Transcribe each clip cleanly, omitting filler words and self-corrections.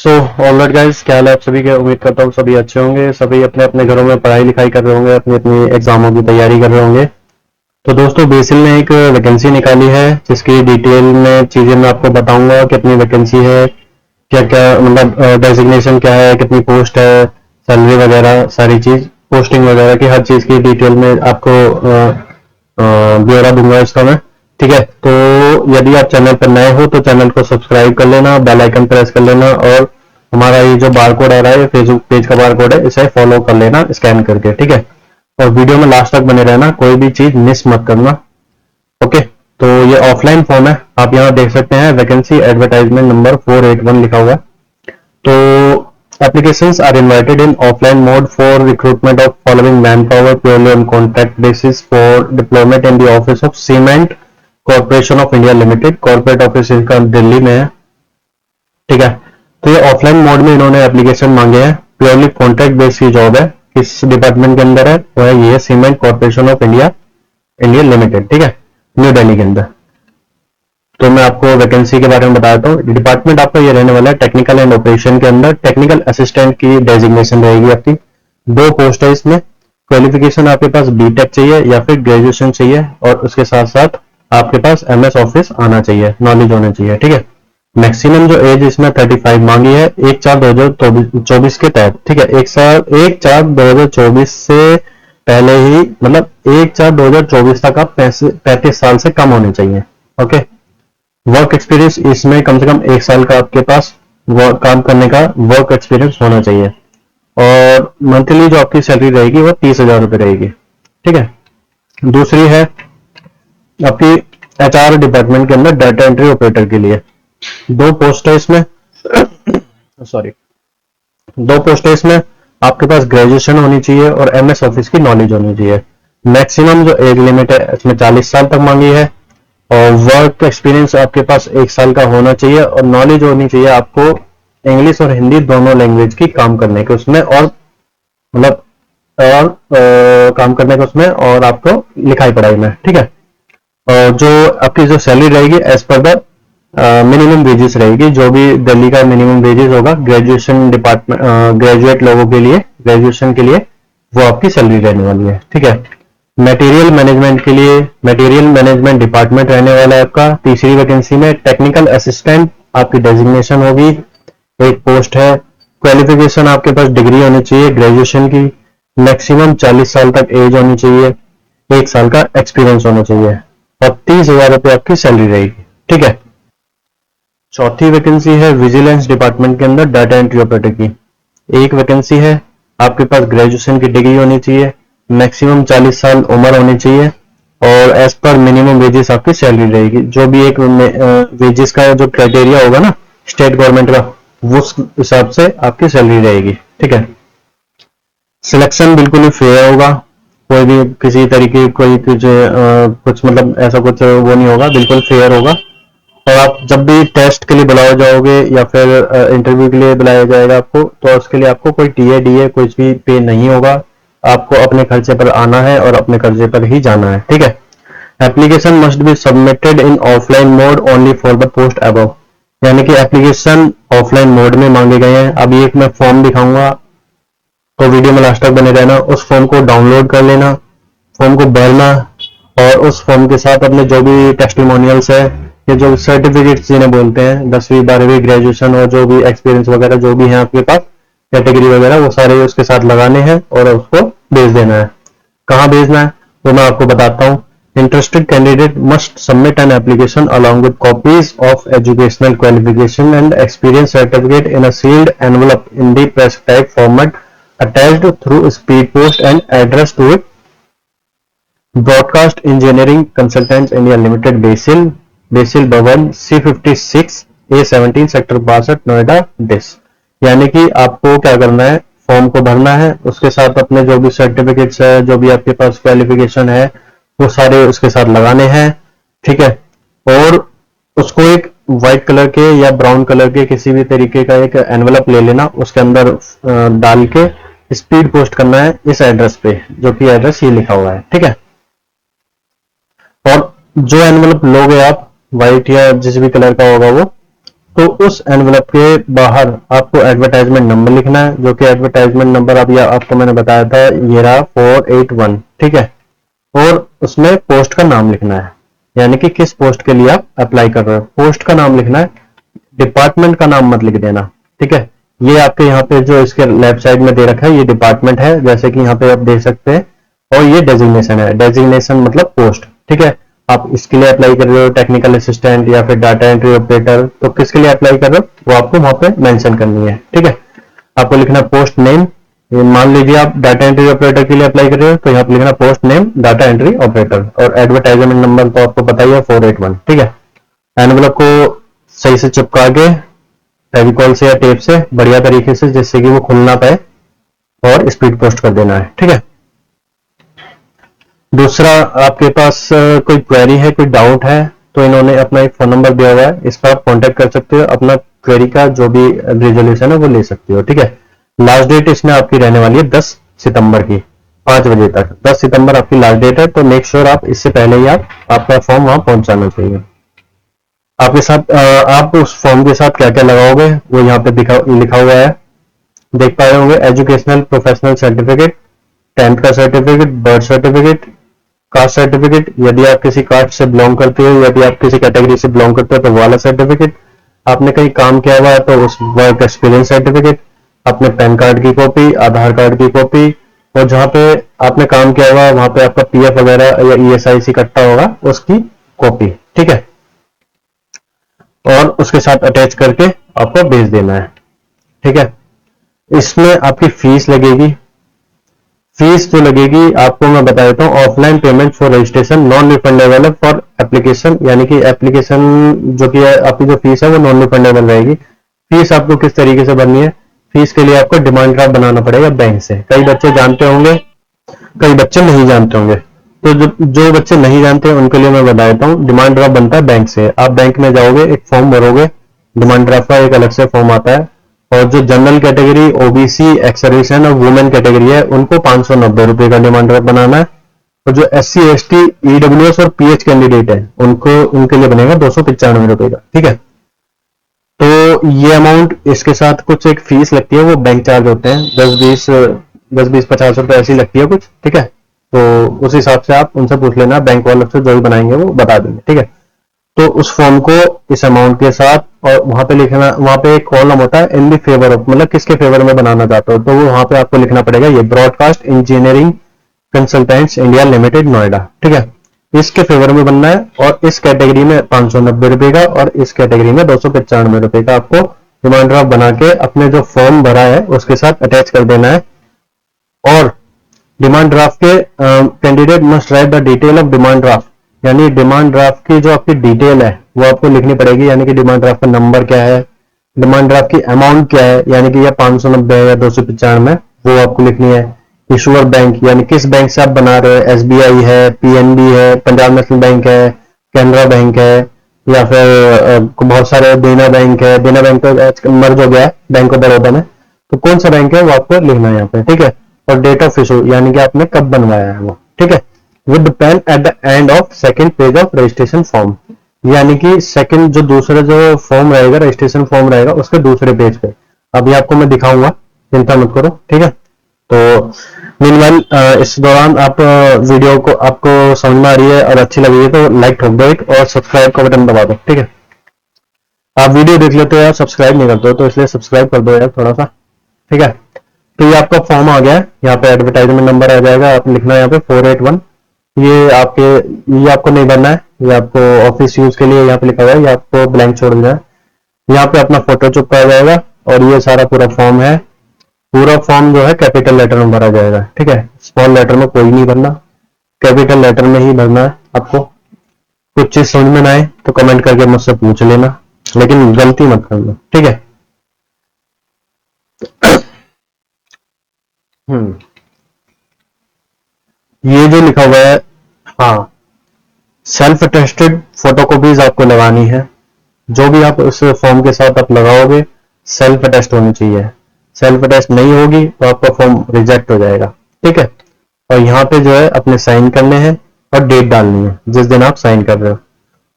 So alright guys, क्या हाल है आप सभी के। उम्मीद करता हूँ सभी अच्छे होंगे, सभी अपने अपने घरों में पढ़ाई लिखाई कर रहे होंगे, अपनी अपनी एग्जामों की तैयारी कर रहे होंगे। तो दोस्तों, बेसिल ने एक वैकेंसी निकाली है जिसकी डिटेल में चीज़ें मैं आपको बताऊंगा। कितनी वैकेंसी है, क्या क्या मतलब डेजिग्नेशन क्या है, कितनी पोस्ट है, सैलरी वगैरह सारी चीज़, पोस्टिंग वगैरह की हर चीज़ की डिटेल में आपको ब्यौरा दूंगा इसका मैं। ठीक है, तो यदि आप चैनल पर नए हो तो चैनल को सब्सक्राइब कर लेना, बेल आइकन प्रेस कर लेना, और हमारा ये जो बार कोड आ रहा है, ये फेसबुक पेज का बार कोड है, इसे फॉलो कर लेना स्कैन करके। ठीक है, और वीडियो में लास्ट तक बने रहना, कोई भी चीज मिस मत करना। ओके, तो ये ऑफलाइन फॉर्म है, आप यहाँ देख सकते हैं वैकेंसी एडवर्टाइजमेंट नंबर 481 लिखा हुआ है। तो applications are invited in offline mode for recruitment of following manpower purely on contract basis for deployment in the office of Cement Corporation of India Limited। Corporate office इनका दिल्ली में है। ठीक है, तो ये ऑफलाइन मोड में इन्होंने एप्लीकेशन मांगे हैं, प्योरली कॉन्ट्रैक्ट बेस्ड की जॉब है। किस डिपार्टमेंट के अंदर है वो है ये cement corporation of India limited. ठीक है, न्यू दिल्ली के अंदर। तो मैं आपको वैकेंसी के बारे में बताता हूँ। डिपार्टमेंट आपका ये रहने वाला है टेक्निकल एंड ऑपरेशन के अंदर। टेक्निकल असिस्टेंट की डेजिग्नेशन रहेगी आपकी। 2 पोस्ट है इसमें। क्वालिफिकेशन आपके पास बीटेक चाहिए या फिर ग्रेजुएशन चाहिए, और उसके साथ साथ आपके पास एमएस ऑफिस आना चाहिए, नॉलेज होना चाहिए। ठीक है, मैक्सिमम जो एज इसमें 35 मांगी है 1/4/2024 के तहत। ठीक है, 1/4/2024 से पहले ही, मतलब 1/4/2024 तक आप 35 साल से कम होने चाहिए। ओके, वर्क एक्सपीरियंस इसमें कम से कम 1 साल का आपके पास काम करने का वर्क एक्सपीरियंस होना चाहिए। और मंथली जो आपकी सैलरी रहेगी वो 30,000 रुपये रहेगी। ठीक है, दूसरी है आपकी एचआर डिपार्टमेंट के अंदर डाटा एंट्री ऑपरेटर के लिए। 2 पोस्ट है इसमें सॉरी 2 पोस्ट है इसमें। आपके पास ग्रेजुएशन होनी चाहिए और एमएस ऑफिस की नॉलेज होनी चाहिए। मैक्सिमम जो एज लिमिट है इसमें 40 साल तक मांगी है, और वर्क एक्सपीरियंस आपके पास 1 साल का होना चाहिए, और नॉलेज होनी चाहिए आपको इंग्लिश और हिंदी दोनों लैंग्वेज की काम करने के उसमें, और मतलब काम करने के उसमें, और आपको लिखाई पढ़ाई में। ठीक है, और जो आपकी जो सैलरी रहेगी as per the minimum wages रहेगी, जो भी दिल्ली का मिनिमम वेजेस होगा ग्रेजुएशन डिपार्टमेंट ग्रेजुएट लोगों के लिए, ग्रेजुएशन के लिए वो आपकी सैलरी रहने वाली है। ठीक है, मटेरियल मैनेजमेंट के लिए मटेरियल मैनेजमेंट डिपार्टमेंट रहने वाला है आपका। तीसरी वैकेंसी में टेक्निकल असिस्टेंट आपकी डेजिग्नेशन होगी, 1 पोस्ट है। क्वालिफिकेशन आपके पास डिग्री होनी चाहिए ग्रेजुएशन की, मैक्सिमम 40 साल तक एज होनी चाहिए, 1 साल का एक्सपीरियंस होना चाहिए, और 30,000 रुपये आपकी सैलरी रहेगी। ठीक है, चौथी वैकेंसी है विजिलेंस डिपार्टमेंट के अंदर डाटा एंट्री ऑपरेटर की। 1 वैकेंसी है, आपके पास ग्रेजुएशन की डिग्री होनी चाहिए, मैक्सिमम 40 साल उम्र होनी चाहिए, और एज पर मिनिमम वेजेस आपकी सैलरी रहेगी। जो भी एक वेजेस का जो क्राइटेरिया होगा ना स्टेट गवर्नमेंट का, उस हिसाब से आपकी सैलरी रहेगी। ठीक है, सिलेक्शन बिल्कुल ही फेयर होगा, कोई भी किसी तरीके कोई कुछ मतलब ऐसा कुछ वो नहीं होगा, बिल्कुल फेयर होगा। और आप जब भी टेस्ट के लिए बुलाए जाओगे या फिर इंटरव्यू के लिए बुलाया जाएगा आपको, तो उसके लिए आपको कोई टीए डीए कुछ भी पे नहीं होगा। आपको अपने खर्चे पर आना है और अपने खर्चे पर ही जाना है। ठीक है, application must be submitted in offline mode only for the post above. यानी कि एप्लीकेशन ऑफलाइन मोड में मांगे गए हैं। अभी एक मैं फॉर्म दिखाऊंगा, तो वीडियो में लास्ट तक बने रहना। उस फॉर्म को डाउनलोड कर लेना, फॉर्म को भरना, और उस फॉर्म के साथ अपने जो भी टेस्टिमोनियल्स है, ये जो सर्टिफिकेट्स जिन्हें बोलते हैं, 10वीं 12वीं ग्रेजुएशन और जो भी एक्सपीरियंस वगैरह जो भी है आपके पास कैटेगरी वगैरह, वो सारे उसके साथ लगाने हैं और उसको भेज देना है। कहाँ भेजना है वो मैं आपको बताता हूँ। Interested candidate must submit an application along with copies of educational qualification and experience certificate in a sealed envelope in the prescribed format attached through speed post and address to it। Broadcast engineering consultants India limited, BECIL Bhawan, C56 A17 sector 62 Noida this. यानी कि आपको क्या करना है, form को भरना है, उसके साथ अपने जो भी सर्टिफिकेट्स है, जो भी आपके पास क्वालिफिकेशन है, वो सारे उसके साथ लगाने हैं। ठीक है, और उसको एक व्हाइट कलर के या ब्राउन कलर के किसी भी तरीके का एक एनवलप ले लेना, उसके अंदर डाल के स्पीड पोस्ट करना है इस एड्रेस पे, जो कि एड्रेस ये लिखा हुआ है। ठीक है, और जो एनवलप लोगे आप व्हाइट या जिस भी कलर का होगा वो, तो उस एनवलप के बाहर आपको एडवर्टाइजमेंट नंबर लिखना है, जो कि एडवर्टाइजमेंट नंबर अभी आपको मैंने बताया था, ये रहा 481, ठीक है। और उसमें पोस्ट का नाम लिखना है, यानी कि किस पोस्ट के लिए आप अप्लाई कर रहे हो, पोस्ट का नाम लिखना है, डिपार्टमेंट का नाम मत लिख देना, ठीक है। ये आपके यहाँ पे जो इसके लेफ्ट साइड में दे रखा है, ये डिपार्टमेंट है, जैसे कि यहाँ पे आप देख सकते हैं, और ये डेजिग्नेशन है, डेजिग्नेशन मतलब पोस्ट, ठीक है। आप इसके लिए अप्लाई कर रहे हो, टेक्निकल असिस्टेंट या फिर डाटा एंट्री ऑपरेटर, तो किसके लिए अप्लाई कर रहे हो वो आपको वहां पे मेंशन करनी है, ठीक है। आपको लिखना पोस्ट नेम, मान लीजिए आप डाटा एंट्री ऑपरेटर के लिए अप्लाई कर रहे हो, तो यहाँ पे लिखना post name data entry operator, और एडवर्टाइजमेंट नंबर तो आपको पता ही है 481, ठीक है। एनवलप को सही से चिपका के फेविकॉल से या टेप से बढ़िया तरीके से, जिससे कि वो खुल ना पाए, और स्पीड पोस्ट कर देना है, ठीक है। दूसरा, आपके पास कोई क्वेरी है, कोई डाउट है, तो इन्होंने अपना एक फोन नंबर दिया हुआ है, इस पर आप कॉन्टेक्ट कर सकते हो, अपना क्वेरी का जो भी रिजोल्यूशन है वो ले सकते हो, ठीक है। लास्ट डेट इसमें आपकी रहने वाली है 10 सितंबर की 5 बजे तक, 10 सितंबर आपकी लास्ट डेट है, तो मेक श्योर आप इससे पहले ही आपका फॉर्म वहां पहुंचाना चाहिए। आपके साथ आप उस फॉर्म के साथ क्या क्या लगाओगे वो यहाँ पे लिखा हुआ है, देख पाए होंगे। एजुकेशनल प्रोफेशनल सर्टिफिकेट, 10th का certificate, birth certificate, caste certificate, यदि आप किसी कास्ट से बिलोंग करते हो, यदि आप किसी कैटेगरी से बिलोंग करते हो तो वो वाला सर्टिफिकेट, आपने कहीं काम किया हुआ है तो उस वर्क एक्सपीरियंस सर्टिफिकेट, अपने पैन कार्ड की कॉपी, आधार कार्ड की कॉपी, और जहां पे आपने काम किया हुआ है वहां पे आपका पीएफ वगैरह या ईएसआईसी कट्टा होगा उसकी कॉपी, ठीक है। और उसके साथ अटैच करके आपको भेज देना है, ठीक है। इसमें आपकी फीस लगेगी, फीस जो लगेगी आपको मैं बता देता हूँ, offline payment for registration non refundable for application, यानी कि एप्लीकेशन जो कि आपकी जो फीस है वो नॉन रिफंडेबल रहेगी। फीस आपको किस तरीके से भरनी है, फीस के लिए आपको डिमांड ड्राफ्ट बनाना पड़ेगा बैंक से। कई बच्चे जानते होंगे, कई बच्चे नहीं जानते होंगे, तो जो बच्चे नहीं जानते उनके लिए मैं बता देता हूँ, डिमांड ड्राफ्ट बनता है बैंक से। आप बैंक में जाओगे, एक फॉर्म भरोगे, डिमांड ड्राफ्ट का एक अलग से फॉर्म आता है, और जो general category, OBC, ex serviceman और वुमेन कैटेगरी है उनको 590 रुपए का डिमांड ड्राफ्ट बनाना है, और जो SC ST EWS और PH कैंडिडेट है उनके लिए बनेगा 295 रुपए का, ठीक है। तो ये अमाउंट, इसके साथ कुछ एक फीस लगती है, वो बैंक चार्ज होते हैं 10-20 50 रुपए ऐसी लगती है कुछ, ठीक है। तो उस हिसाब से आप उनसे पूछ लेना, बैंक वालों से जो भी बनाएंगे वो बता देंगे, ठीक है। तो उस फॉर्म को इस अमाउंट के साथ, और वहां पे लिखना, वहां पे एक कॉलम होता है इन द फेवर ऑफ, मतलब किसके फेवर में बनाना चाहते हो, तो वो वहां पे आपको लिखना पड़ेगा ये broadcast engineering consultants India limited Noida, ठीक है। इसके फेवर में बनना है, और इस कैटेगरी में 590 रुपए का, और इस कैटेगरी में 295 रुपए का आपको डिमांड ड्राफ्ट बना के अपने जो फॉर्म भरा है उसके साथ अटैच कर देना है। और डिमांड ड्राफ्ट के candidate must write the detail of demand draft, यानी डिमांड ड्राफ्ट की जो आपकी डिटेल है वो आपको लिखनी पड़ेगी, यानी कि डिमांड ड्राफ्ट का नंबर क्या है, डिमांड ड्राफ्ट की अमाउंट क्या है, यानी कि यह 590 है या 295, वो आपको लिखनी है। इशूअर बैंक, यानी किस बैंक से आप बना रहे हो, SBI है, PNB है, पंजाब नेशनल बैंक है, कैनरा बैंक है, या फिर बहुत सारे देना बैंक है, देना बैंक तो मर्ज हो गया है बैंक ऑफ बड़ौदा में, तो कौन सा बैंक है वो आपको लिखना है यहाँ पे, ठीक है। और डेट ऑफ इशू, यानी कि आपने कब बनवाया है वो, ठीक है। With pen at the end of second page of registration form, यानी कि सेकंड जो दूसरा जो फॉर्म रहेगा, रजिस्ट्रेशन फॉर्म रहेगा, उसके दूसरे पेज पे अभी आपको मैं दिखाऊंगा, चिंता मत करो, ठीक है। तो मीनवाइल इस दौरान आप वीडियो को आपको समझ में आ रही है और अच्छी लगी है तो लाइक ठोक दो एक, और सब्सक्राइब का बटन दबा दो, ठीक है। आप वीडियो देख लेते हो यार, सब्सक्राइब नहीं करते हो, तो इसलिए सब्सक्राइब कर दो यार थोड़ा सा, ठीक है। तो ये आपका फॉर्म आ गया है, यहाँ पे एडवर्टाइजमेंट नंबर आ जाएगा, आप लिखना है यहाँ पे 481, ये आपको नहीं भरना है, ये आपको ऑफिस यूज के लिए यहाँ पे लिखा हुआ है, ये आपको ब्लैंक छोड़ देना है। यहाँ पे अपना फोटो चिपकाया जाएगा, और ये सारा पूरा फॉर्म है, पूरा फॉर्म जो है कैपिटल लेटर में भरा जाएगा, ठीक है। स्मॉल लेटर में कोई नहीं भरना, कैपिटल लेटर में ही भरना है आपको। कुछ चीज समझ में ना आए तो कमेंट करके मुझसे पूछ लेना, लेकिन गलती मत करना, ठीक है। ये जो लिखा हुआ है, हाँ, सेल्फ अटेस्टेड फोटोकॉपीज आपको लगानी है, जो भी आप उस फॉर्म के साथ आप लगाओगे सेल्फ अटेस्ट होनी चाहिए, सेल्फ अटेस्ट नहीं होगी तो आपका फॉर्म रिजेक्ट हो जाएगा, ठीक है। और यहाँ पे जो है अपने साइन करने हैं, और डेट डालनी है जिस दिन आप साइन कर रहे हो,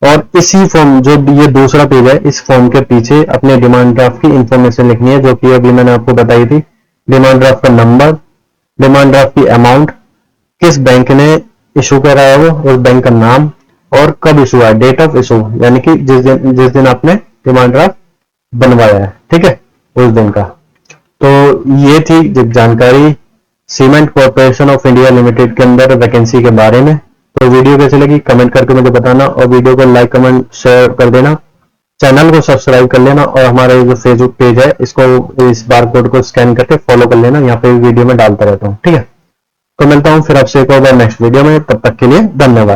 और इसी फॉर्म, जो ये दूसरा पेज है, इस फॉर्म के पीछे अपने डिमांड ड्राफ्ट की इंफॉर्मेशन लिखनी है, जो कि अभी मैंने आपको बताई थी। डिमांड ड्राफ्ट का नंबर, डिमांड ड्राफ्ट की अमाउंट, किस बैंक ने इशू करा है वो, उस बैंक का नाम, और कब इशू है, डेट ऑफ इशू, यानी कि जिस दिन आपने डिमांड ड्राफ्ट बनवाया है, ठीक है, उस दिन का। तो ये थी जानकारी cement corporation of India limited के अंदर वैकेंसी के बारे में। तो वीडियो कैसी लगी कमेंट करके मुझे बताना, और वीडियो को लाइक कमेंट शेयर कर देना, चैनल को सब्सक्राइब कर लेना, और हमारा जो फेसबुक पेज है इसको, इस बार कोड को स्कैन करके फॉलो कर लेना, यहाँ पे वीडियो में डालता रहता हूँ, ठीक है। तो मिलता हूँ फिर आपसे एक और बार नेक्स्ट वीडियो में, तब तक के लिए धन्यवाद।